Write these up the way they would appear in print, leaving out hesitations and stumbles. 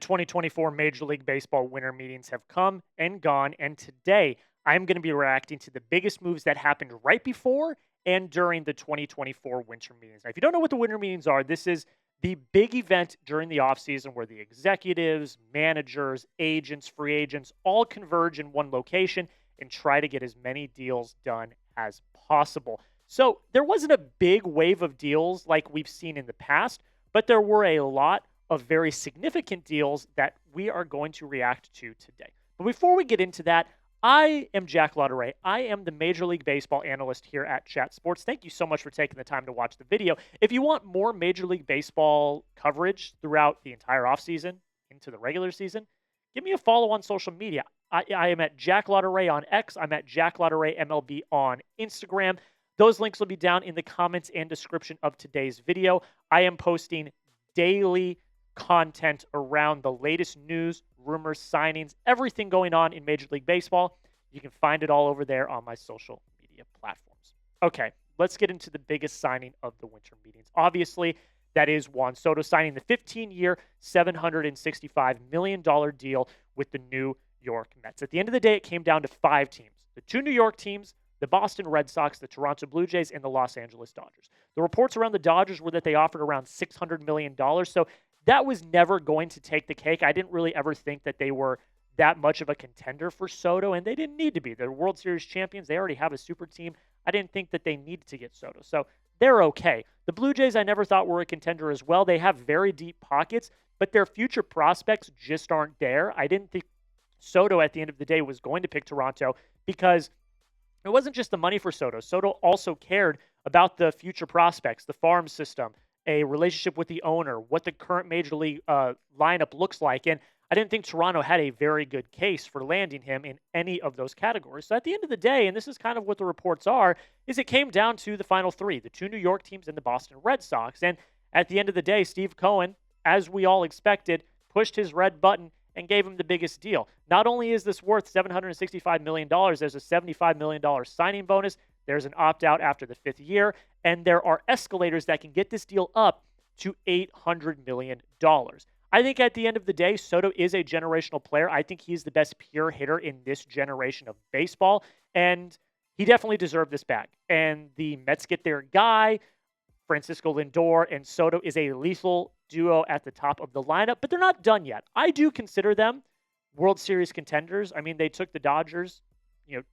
2024 Major League Baseball winter meetings have come and gone, and today I'm going to be reacting to the biggest moves that happened right before and during the 2024 winter meetings. Now, if you don't know what the winter meetings are, this is the big event during the offseason where the executives, managers, agents, free agents all converge in one location and try to get as many deals done as possible. So there wasn't a big wave of deals like we've seen in the past, but there were a lot of very significant deals that we are going to react to today. But before we get into that, I am Jack Lautaret. I am the Major League Baseball analyst here at Chat Sports. Thank you so much for taking the time to watch the video. If you want more Major League Baseball coverage throughout the entire offseason into the regular season, give me a follow on social media. I am at Jack Lautaret on X. I'm at Jack Lautaret MLB on Instagram. Those links will be down in the comments and description of today's video. I am posting daily content around the latest news, rumors, signings, everything going on in Major League Baseball. You can find it all over there on my social media platforms. Okay, let's get into the biggest signing of the winter meetings. Obviously, that is Juan Soto signing the 15-year, $765 million deal with the New York Mets. At the end of the day, it came down to 5 teams. The 2 New York teams, the Boston Red Sox, the Toronto Blue Jays, and the Los Angeles Dodgers. The reports around the Dodgers were that they offered around $600 million, so that was never going to take the cake. I didn't really ever think that they were that much of a contender for Soto, and they didn't need to be. They're World Series champions. They already have a super team. I didn't think that they needed to get Soto, so they're okay. The Blue Jays I never thought were a contender as well. They have very deep pockets, but their future prospects just aren't there. I didn't think Soto at the end of the day was going to pick Toronto because it wasn't just the money for Soto. Soto also cared about the future prospects, the farm system, a relationship with the owner, what the current Major League lineup looks like. And I didn't think Toronto had a very good case for landing him in any of those categories. So at the end of the day, and this is kind of what the reports are, is it came down to the final 3, the 2 New York teams and the Boston Red Sox. And at the end of the day, Steve Cohen, as we all expected, pushed his red button and gave him the biggest deal. Not only is this worth $765 million, there's a $75 million signing bonus. There's an opt-out after the 5th year, and there are escalators that can get this deal up to $800 million. I think at the end of the day, Soto is a generational player. I think he's the best pure hitter in this generation of baseball, and he definitely deserved this bag. And the Mets get their guy, Francisco Lindor, and Soto is a lethal duo at the top of the lineup, but they're not done yet. I do consider them World Series contenders. I mean, they took the Dodgers,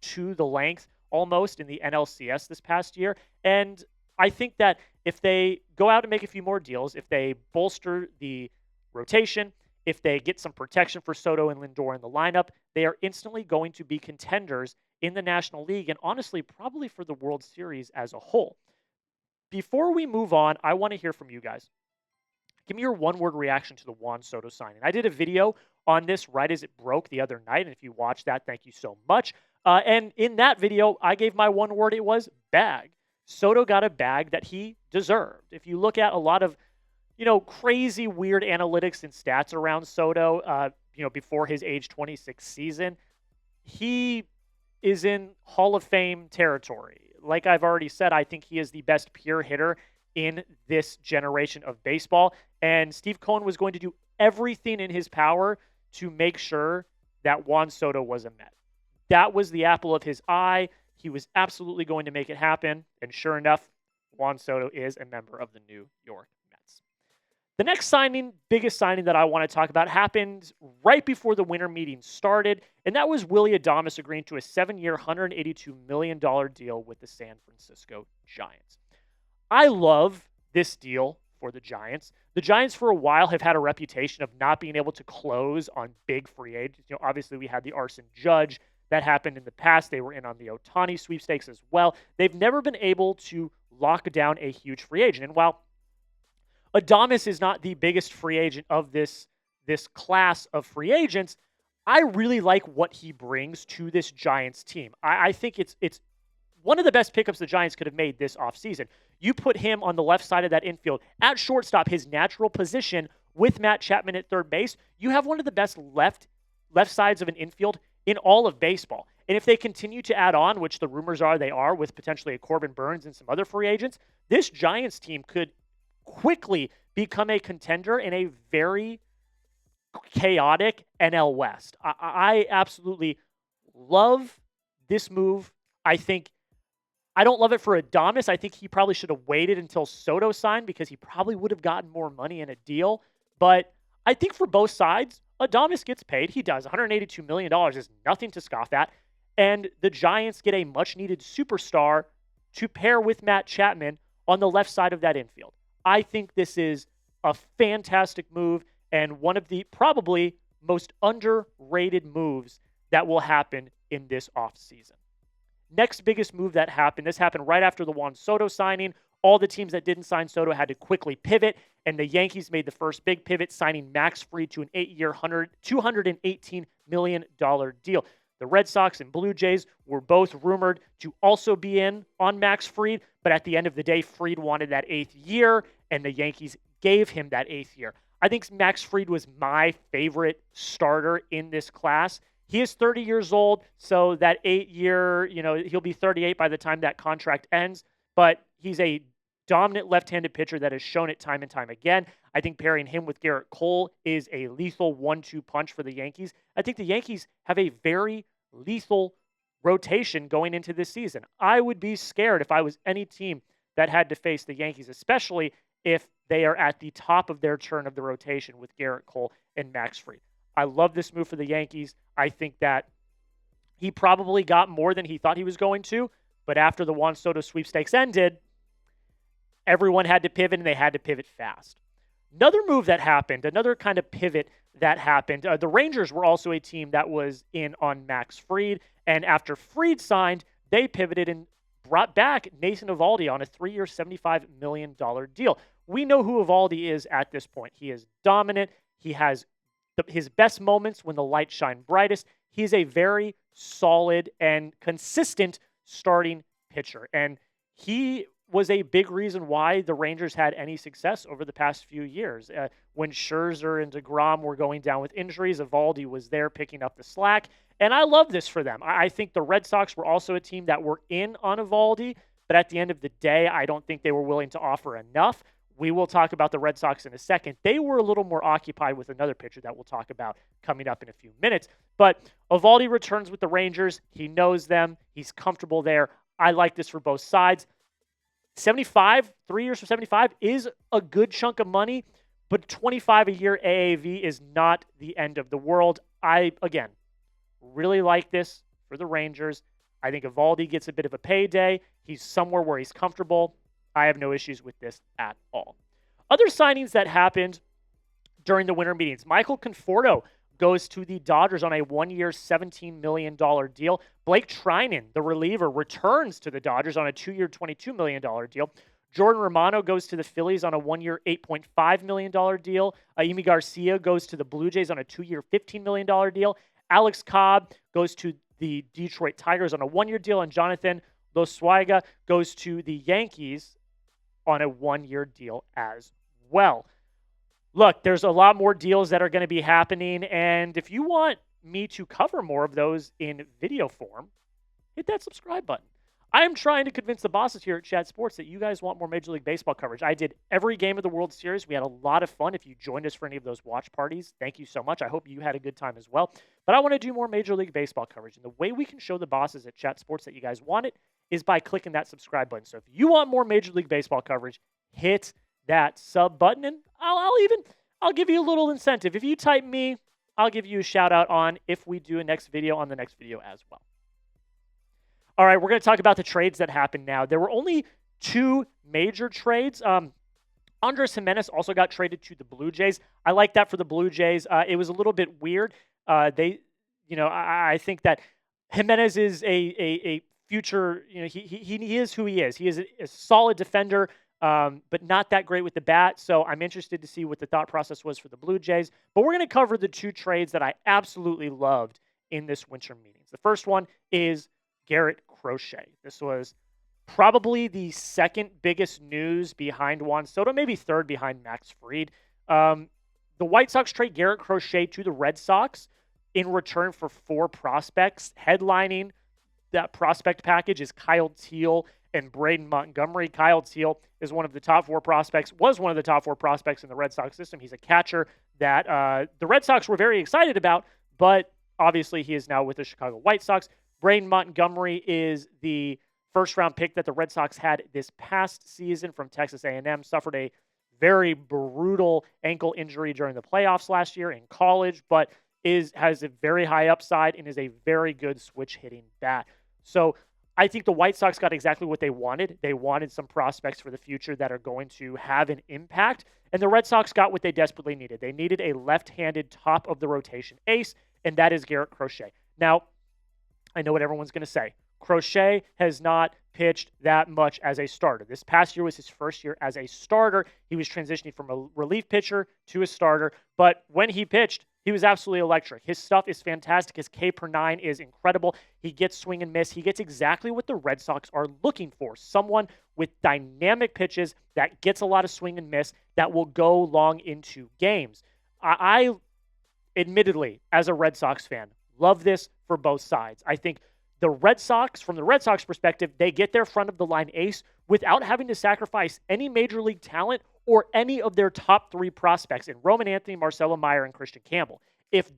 to the length almost in the NLCS this past year. And I think that if they go out and make a few more deals, if they bolster the rotation, if they get some protection for Soto and Lindor in the lineup, they are instantly going to be contenders in the National League and honestly probably for the World Series as a whole. Before we move on, I want to hear from you guys. Give me your one-word reaction to the Juan Soto signing. I did a video on this right as it broke the other night, and if you watched that, thank you so much. And in that video, I gave my one word. It was bag. Soto got a bag that he deserved. If you look at a lot of, crazy, weird analytics and stats around Soto, before his age 26 season, he is in Hall of Fame territory. Like I've already said, I think he is the best pure hitter in this generation of baseball. And Steve Cohen was going to do everything in his power to make sure that Juan Soto was a Met. That was the apple of his eye. He was absolutely going to make it happen. And sure enough, Juan Soto is a member of the New York Mets. The next signing, biggest signing that I want to talk about, happened right before the winter meeting started, and that was Willy Adames agreeing to a 7-year, $182 million deal with the San Francisco Giants. I love this deal for the Giants. The Giants for a while have had a reputation of not being able to close on big free agents. Obviously we had the Arson Judge. That happened in the past. They were in on the Ohtani sweepstakes as well. They've never been able to lock down a huge free agent. And while Adames is not the biggest free agent of this class of free agents, I really like what he brings to this Giants team. I think it's one of the best pickups the Giants could have made this offseason. You put him on the left side of that infield at shortstop, his natural position, with Matt Chapman at third base. You have one of the best left sides of an infield in all of baseball. And if they continue to add on, which the rumors are they are, with potentially a Corbin Burns and some other free agents, this Giants team could quickly become a contender and a very chaotic NL West. I absolutely love this move. I don't love it for Adames. I think he probably should have waited until Soto signed because he probably would have gotten more money in a deal. But I think for both sides, Adames gets paid. He does. $182 million is nothing to scoff at. And the Giants get a much-needed superstar to pair with Matt Chapman on the left side of that infield. I think this is a fantastic move and one of the probably most underrated moves that will happen in this offseason. Next biggest move that happened, this happened right after the Juan Soto signing. All the teams that didn't sign Soto had to quickly pivot, and the Yankees made the first big pivot, signing Max Fried to an 8-year, $218 million deal. The Red Sox and Blue Jays were both rumored to also be in on Max Fried, but at the end of the day, Fried wanted that 8th year, and the Yankees gave him that 8th year. I think Max Fried was my favorite starter in this class. He is 30 years old, so that 8-year, he'll be 38 by the time that contract ends, but he's a dominant left-handed pitcher that has shown it time and time again. I think pairing him with Garrett Cole is a lethal 1-2 punch for the Yankees. I think the Yankees have a very lethal rotation going into this season. I would be scared if I was any team that had to face the Yankees, especially if they are at the top of their turn of the rotation with Garrett Cole and Max Fried. I love this move for the Yankees. I think that he probably got more than he thought he was going to, but after the Juan Soto sweepstakes ended, everyone had to pivot, and they had to pivot fast. Another move that happened, another kind of pivot that happened, the Rangers were also a team that was in on Max Fried, and after Fried signed, they pivoted and brought back Nathan Eovaldi on a 3-year, $75 million deal. We know who Eovaldi is at this point. He is dominant. He has his best moments when the lights shine brightest. He's a very solid and consistent starting pitcher, and he was a big reason why the Rangers had any success over the past few years. When Scherzer and DeGrom were going down with injuries, Eovaldi was there picking up the slack, and I love this for them. I think the Red Sox were also a team that were in on Eovaldi, but at the end of the day, I don't think they were willing to offer enough. We will talk about the Red Sox in a second. They were a little more occupied with another pitcher that we'll talk about coming up in a few minutes. But Eovaldi returns with the Rangers. He knows them. He's comfortable there. I like this for both sides. 75, 3 years for 75 is a good chunk of money, but 25 a year AAV is not the end of the world. I, again, really like this for the Rangers. I think Eovaldi gets a bit of a payday. He's somewhere where he's comfortable. I have no issues with this at all. Other signings that happened during the winter meetings. Michael Conforto goes to the Dodgers on a 1-year, $17 million deal. Blake Treinen, the reliever, returns to the Dodgers on a 2-year, $22 million deal. Jordan Romano goes to the Phillies on a 1-year, $8.5 million deal. Yimi Garcia goes to the Blue Jays on a 2-year, $15 million deal. Alex Cobb goes to the Detroit Tigers on a 1-year deal. And Jonathan Loaisiga goes to the Yankees on a 1-year deal as well. Look, there's a lot more deals that are going to be happening, and if you want me to cover more of those in video form, hit that subscribe button. I am trying to convince the bosses here at Chat Sports that you guys want more Major League Baseball coverage. I did every game of the World Series. We had a lot of fun. If you joined us for any of those watch parties, thank you so much. I hope you had a good time as well. But I want to do more Major League Baseball coverage, and the way we can show the bosses at Chat Sports that you guys want it is by clicking that subscribe button. So if you want more Major League Baseball coverage, hit that sub button, and I'll give you a little incentive. If you type me, I'll give you a shout out on if we do a next video on the next video as well. All right, we're going to talk about the trades that happened now. There were only 2 major trades. Andres Gimenez also got traded to the Blue Jays. I like that for the Blue Jays. It was a little bit weird. I think that Gimenez is a future, he is who he is. He is a solid defender, but not that great with the bat. So I'm interested to see what the thought process was for the Blue Jays. But we're going to cover the 2 trades that I absolutely loved in this winter meetings. The first one is Garrett Crochet. This was probably the second biggest news behind Juan Soto, maybe third behind Max Fried. The White Sox trade Garrett Crochet to the Red Sox in return for 4 prospects. Headlining that prospect package is Kyle Teel and Braden Montgomery. Kyle Teel is one of the top 4 prospects, was one of the top 4 prospects in the Red Sox system. He's a catcher that the Red Sox were very excited about, but obviously he is now with the Chicago White Sox. Braden Montgomery is the first-round pick that the Red Sox had this past season from Texas A&M, suffered a very brutal ankle injury during the playoffs last year in college, but has a very high upside and is a very good switch-hitting bat. So I think the White Sox got exactly what they wanted. They wanted some prospects for the future that are going to have an impact, and the Red Sox got what they desperately needed. They needed a left-handed top-of-the-rotation ace, and that is Garrett Crochet. Now, I know what everyone's going to say. Crochet has not pitched that much as a starter. This past year was his first year as a starter. He was transitioning from a relief pitcher to a starter, but when he pitched, he was absolutely electric. His stuff is fantastic. His K per 9 is incredible. He gets swing and miss. He gets exactly what the Red Sox are looking for. Someone with dynamic pitches that gets a lot of swing and miss that will go long into games. I admittedly, as a Red Sox fan, love this for both sides. I think the Red Sox, from the Red Sox perspective, they get their front-of-the-line ace without having to sacrifice any major league talent or any of their top 3 prospects in Roman Anthony, Marcelo Meyer, and Christian Campbell. If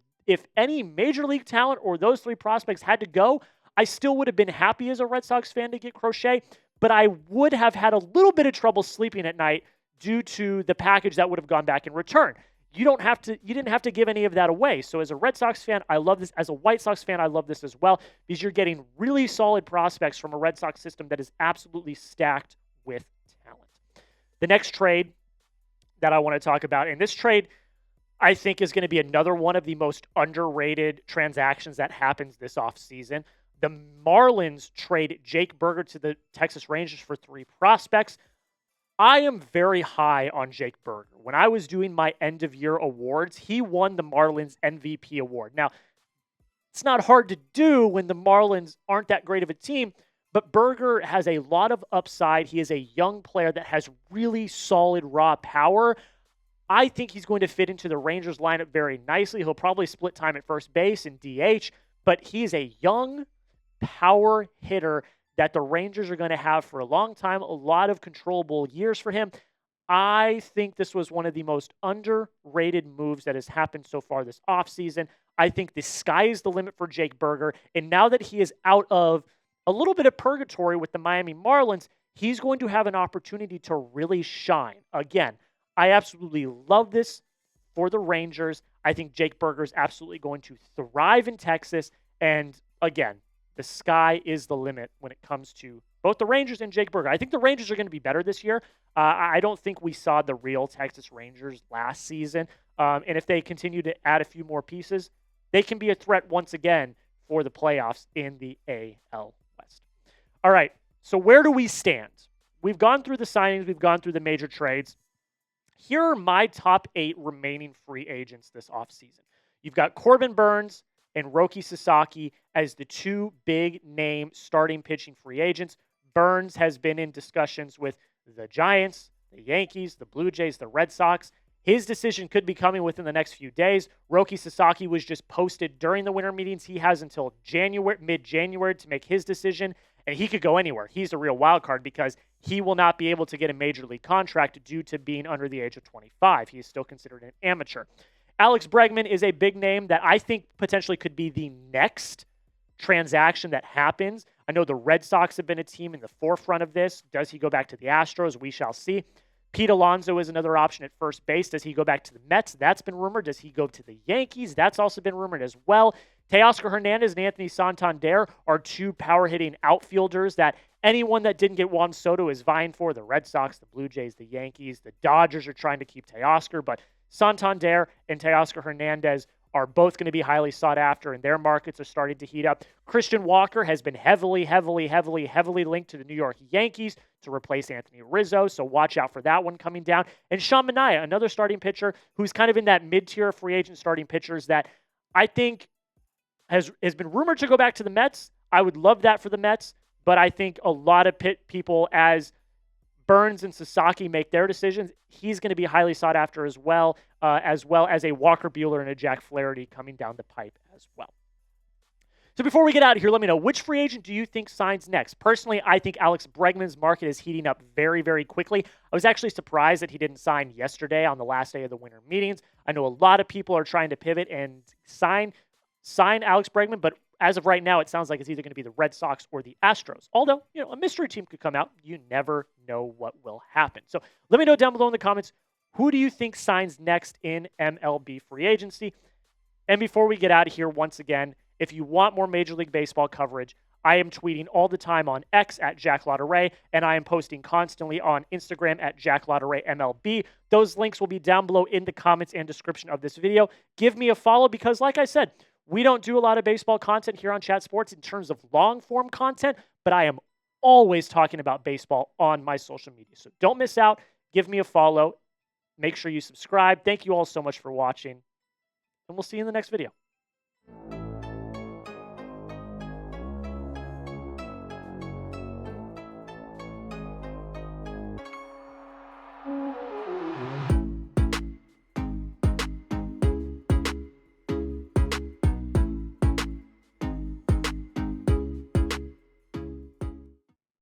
any major league talent or those 3 prospects had to go, I still would have been happy as a Red Sox fan to get Crochet, but I would have had a little bit of trouble sleeping at night due to the package that would have gone back in return. You didn't have to give any of that away. So as a Red Sox fan, I love this. As a White Sox fan, I love this as well because you're getting really solid prospects from a Red Sox system that is absolutely stacked with talent. The next trade that I want to talk about, and this trade I think is going to be another one of the most underrated transactions that happens this offseason. The Marlins trade Jake Burger to the Texas Rangers for 3 prospects. I am very high on Jake Burger. When I was doing my end-of-year awards, he won the Marlins MVP award. Now, it's not hard to do when the Marlins aren't that great of a team, but Burger has a lot of upside. He is a young player that has really solid raw power. I think he's going to fit into the Rangers lineup very nicely. He'll probably split time at first base and DH, but he's a young power hitter that the Rangers are going to have for a long time, a lot of controllable years for him. I think this was one of the most underrated moves that has happened so far this offseason. I think the sky is the limit for Jake Burger, and now that he is out of a little bit of purgatory with the Miami Marlins, he's going to have an opportunity to really shine. Again, I absolutely love this for the Rangers. I think Jake Burger is absolutely going to thrive in Texas, and again, the sky is the limit when it comes to both the Rangers and Jake Burger. I think the Rangers are going to be better this year. I don't think we saw the real Texas Rangers last season. And if they continue to add a few more pieces, they can be a threat once again for the playoffs in the AL West. All right, so where do we stand? We've gone through the signings. We've gone through the major trades. Here are my top 8 remaining free agents this offseason. You've got Corbin Burnes and Roki Sasaki as the 2 big-name starting pitching free agents. Burnes has been in discussions with the Giants, the Yankees, the Blue Jays, the Red Sox. His decision could be coming within the next few days. Roki Sasaki was just posted during the winter meetings. He has until mid-January to make his decision, and he could go anywhere. He's a real wild card because he will not be able to get a major league contract due to being under the age of 25. He is still considered an amateur. Alex Bregman is a big name that I think potentially could be the next transaction that happens. I know the Red Sox have been a team in the forefront of this. Does he go back to the Astros? We shall see. Pete Alonso is another option at first base. Does he go back to the Mets? That's been rumored. Does he go to the Yankees? That's also been rumored as well. Teoscar Hernandez and Anthony Santander are 2 power-hitting outfielders that anyone that didn't get Juan Soto is vying for. The Red Sox, the Blue Jays, the Yankees, the Dodgers are trying to keep Teoscar, but Santander and Teoscar Hernandez are both going to be highly sought after, and their markets are starting to heat up. Christian Walker has been heavily linked to the New York Yankees to replace Anthony Rizzo, so watch out for that one coming down. And Sean Manaea, another starting pitcher who's kind of in that mid-tier free agent starting pitchers that I think has been rumored to go back to the Mets. I would love that for the Mets, but I think a lot of people, as Burnes and Sasaki make their decisions, he's going to be highly sought after as well as a Walker Buehler and a Jack Flaherty coming down the pipe as well. So before we get out of here, let me know, which free agent do you think signs next? Personally, I think Alex Bregman's market is heating up very, very quickly. I was actually surprised that he didn't sign yesterday on the last day of the winter meetings. I know a lot of people are trying to pivot and sign Alex Bregman, but as of right now, it sounds like it's either going to be the Red Sox or the Astros. Although, a mystery team could come out. You never know what will happen. So let me know down below in the comments, who do you think signs next in MLB free agency? And before we get out of here, once again, if you want more Major League Baseball coverage, I am tweeting all the time on X at Jack Lautaret, and I am posting constantly on Instagram at Jack Lautaret MLB. Those links will be down below in the comments and description of this video. Give me a follow because, like I said, we don't do a lot of baseball content here on Chat Sports in terms of long-form content, but I am always talking about baseball on my social media. So don't miss out. Give me a follow. Make sure you subscribe. Thank you all so much for watching, and we'll see you in the next video.